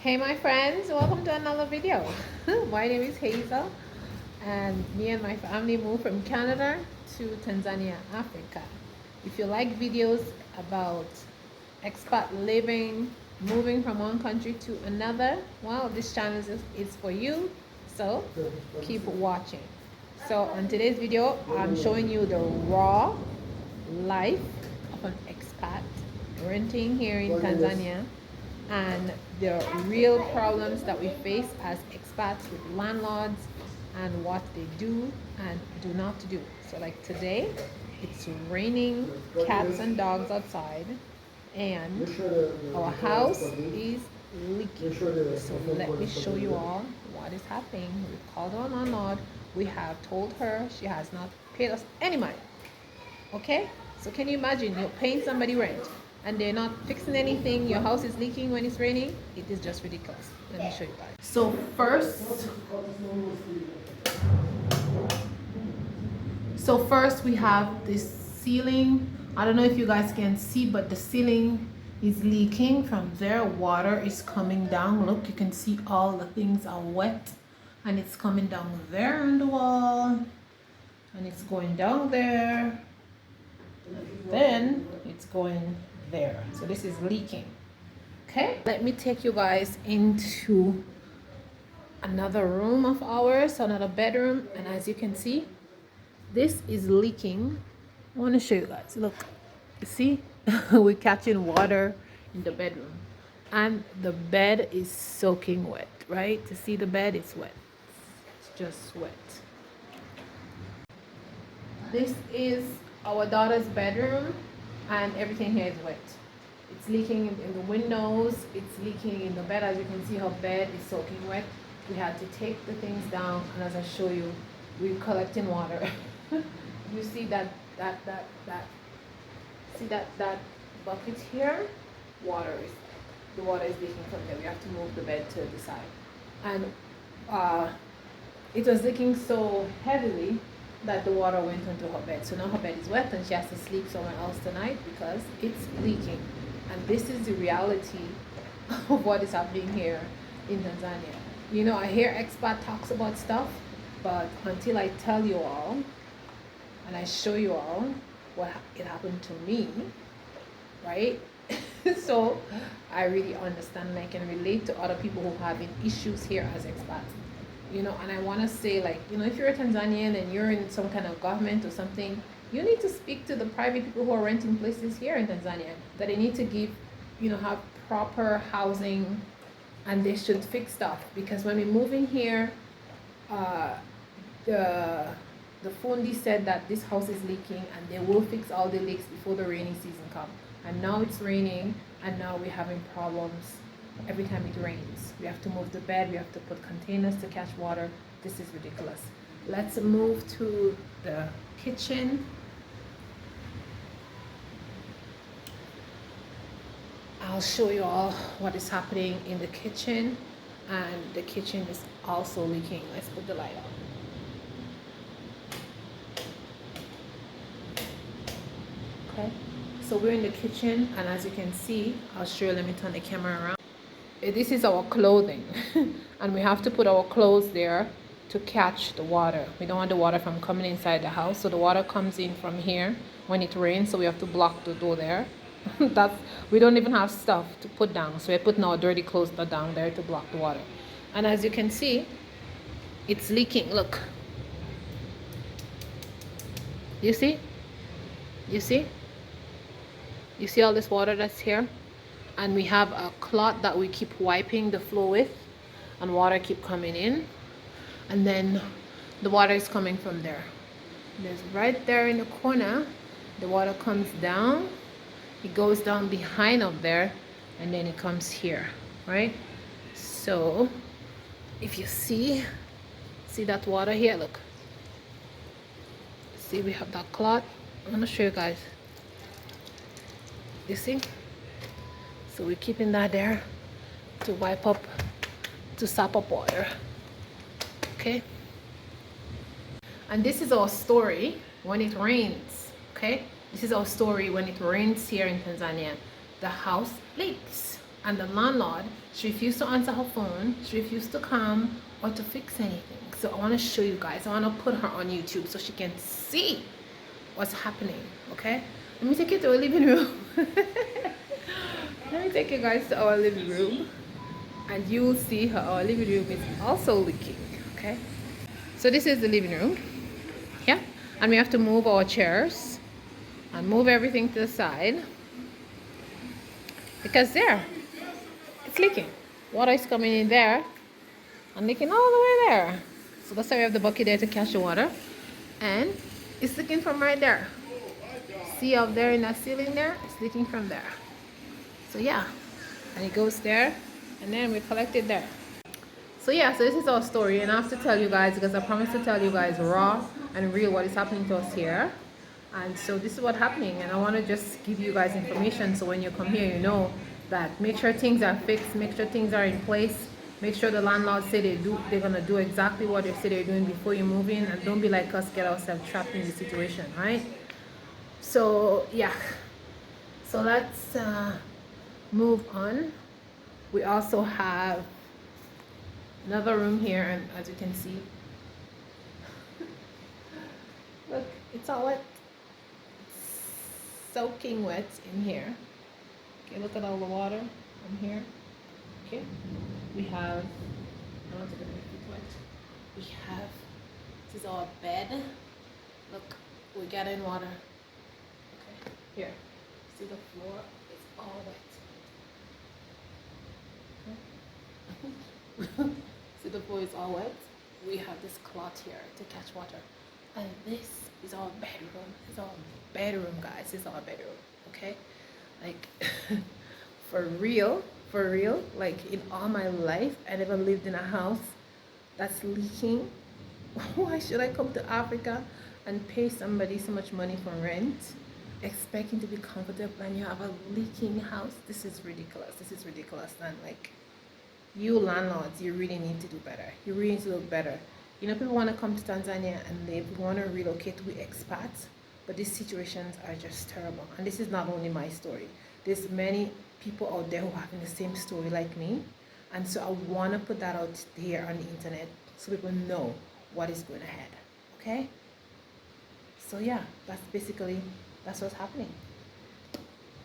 Hey my friends, welcome to another video. My name is Hazel and me and my family moved from Canada to Tanzania, Africa. If you like videos about expat living, moving from one country to another, well, this channel is for you, so keep watching. So on today's video, I'm showing you the raw life of an expat renting here in Tanzania and the real problems that we face as expats with landlords and what they do and do not do. So like today, it's raining cats and dogs outside and our house is leaking. So let me show you all what is happening. We called our landlord. We have told her she has not paid us any money. Okay? So can you imagine you're paying somebody rent and they're not fixing anything, your house is leaking when it's raining? It is just ridiculous. Let me show you guys. So first we have this ceiling. I don't know if you guys can see, but the ceiling is leaking from there. Water is coming down. Look, you can see all the things are wet and it's coming down there on the wall and it's going down there. Then it's going there. So this is leaking. Okay, let me take you guys into another room of ours, another bedroom, and as you can see, this is leaking. I want to show you guys. Look, you see, we're catching water in the bedroom and the bed is soaking wet, right? To see the bed is wet. It's just wet. This is our daughter's bedroom and everything here is wet. It's leaking in the windows, it's leaking in the bed. As you can see, her bed is soaking wet. We had to take the things down, and as I show you, we're collecting water. You see that bucket here? The water is leaking from there. We have to move the bed to the side. And it was leaking so heavily that the water went into her bed. So now her bed is wet and she has to sleep somewhere else tonight because it's leaking. And this is the reality of what is happening here in Tanzania. You know, I hear expat talks about stuff, but until I tell you all and I show you all what it happened to me, right? So I really understand and I can relate to other people who are having issues here as expats. You know, and I want to say, like, you know, if you're a Tanzanian and you're in some kind of government or something, you need to speak to the private people who are renting places here in Tanzania, that they need to give, you know, have proper housing and they should fix stuff. Because when we move in here, the fundi said that this house is leaking and they will fix all the leaks before the rainy season comes. And now it's raining and now we're having problems every time it rains. We have to move the bed, we have to put containers to catch water. This is ridiculous. Let's move to the kitchen. I'll show you all what is happening in the kitchen, and the kitchen is also leaking. Let's put the light on. Okay, so we're in the kitchen, and as you can see, I'll show you. Let me turn the camera around. This is our clothing and we have to put our clothes there to catch the water. We don't want the water from coming inside the house, so the water comes in from here when it rains, so we have to block the door there. We don't even have stuff to put down, so we're putting our dirty clothes down there to block the water. And as you can see, it's leaking. Look, you see all this water that's here? And we have a cloth that we keep wiping the floor with, and water keep coming in, and then the water is coming from there. There's right there in the corner, the water comes down, it goes down behind up there, and then it comes here, right? So if you see that water here, look, see, we have that cloth. I'm gonna show you guys. You see? So we're keeping that there to wipe up, to sop up water. Okay? And this is our story when it rains. Okay? This is our story when it rains here in Tanzania. The house leaks. And the landlord, she refused to answer her phone, she refused to come or to fix anything. So I want to show you guys, I want to put her on YouTube so she can see what's happening. Okay, let me take you to our living room. Let me take you guys to our living room, and you will see how our living room is also leaking. Okay, so this is the living room. Yeah, and we have to move our chairs and move everything to the side because there, it's leaking. Water is coming in there and leaking all the way there. So that's why we have the bucket there to catch the water, and it's leaking from right there. See up there in that ceiling there? It's leaking from there. So yeah, and it goes there, and then we collect it there. So yeah, so this is our story, and I have to tell you guys because I promised to tell you guys raw and real what is happening to us here. And so this is what's happening, and I want to just give you guys information so when you come here you know that make sure things are fixed, make sure things are in place, make sure the landlords say they're gonna do exactly what they say they're doing before you move in, and don't be like us, get ourselves trapped in the situation, right? So yeah, so let's move on. We also have another room here, and as you can see, look, it's all wet, soaking wet in here. Okay, look at all the water from here. Okay, we have, I don't want to get my feet wet. We have, this is our bed. Look, we're getting water. Okay, here, see the floor is all wet. Okay. See the floor is all wet. We have this cloth here to catch water. And this is our bedroom. It's our bedroom, guys. It's our bedroom. Okay, like for real, like in all my life I never lived in a house that's leaking. Why should I come to Africa and pay somebody so much money for rent expecting to be comfortable and you have a leaking house? This is ridiculous. And like, you landlords, you really need to do better. You really need to look better. You know, people want to come to Tanzania and they want to relocate with expats, but these situations are just terrible. And this is not only my story. There's many people out there who are having the same story like me. And so I want to put that out here on the internet so people know what is going ahead. Okay? So yeah, that's what's happening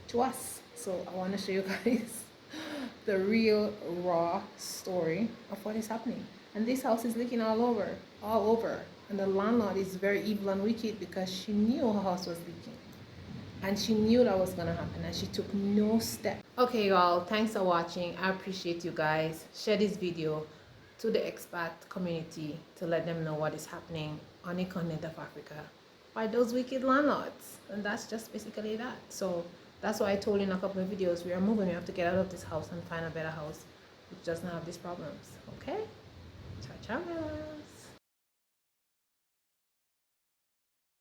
to us. So I want to show you guys the real raw story of what is happening. And this house is leaking all over. And the landlord is very evil and wicked because she knew her house was leaking. And she knew that was going to happen and she took no step. Okay, y'all, thanks for watching. I appreciate you guys. Share this video to the expat community to let them know what is happening on the continent of Africa by those wicked landlords. And that's just basically that. So that's why I told you in a couple of videos, we are moving. We have to get out of this house and find a better house which doesn't have these problems. Okay? Ciao, ciao.